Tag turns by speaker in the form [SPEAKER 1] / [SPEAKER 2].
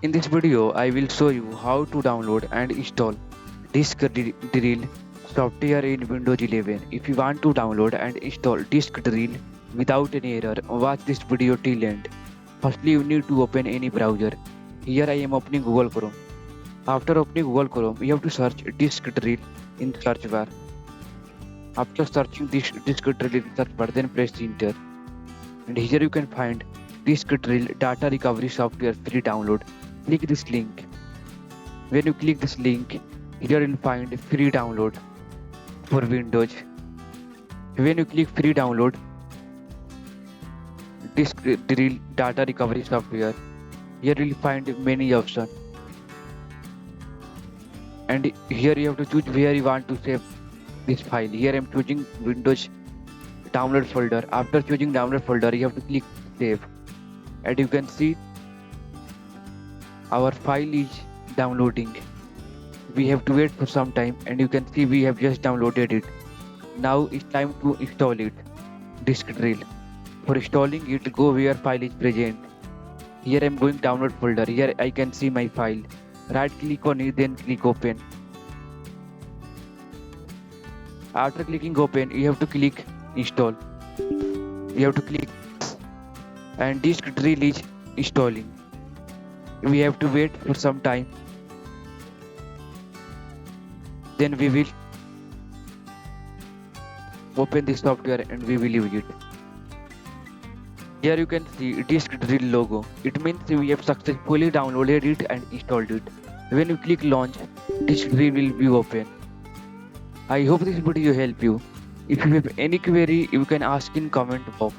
[SPEAKER 1] In this video, I will show you how to download and install disk drill software in Windows 11. If you want to download and install disk drill without any error, watch this video till end. Firstly, you need to open any browser. Here I am opening Google Chrome. After opening Google Chrome, you have to search disk drill in search bar. After searching this disk drill in search bar, then press enter. And here you can find disk drill data recovery software free download. Click this link. When you click this link, here you'll find free download for Windows. When you click free download disk drill data recovery software, here you'll find many options. And here you have to choose where you want to save this file. Here I'm choosing Windows download folder. After choosing download folder, you have to click save. And you can see our file is downloading. We have to wait for some time, and you can see we have just downloaded it. Now it's time to install it. Disk drill. For installing it, go where file is present. Here I'm going download folder. Here I can see my file. Right click on it, then click open. After clicking open, you have to click install. You have to click and disk drill is installing. We have to wait for some time. Then we will open the software and we will use it. Here you can see disk drill logo. It means we have successfully downloaded it and installed it. When you click launch, disk drill will be open. I hope this video help you. If you have any query, you can ask in comment box.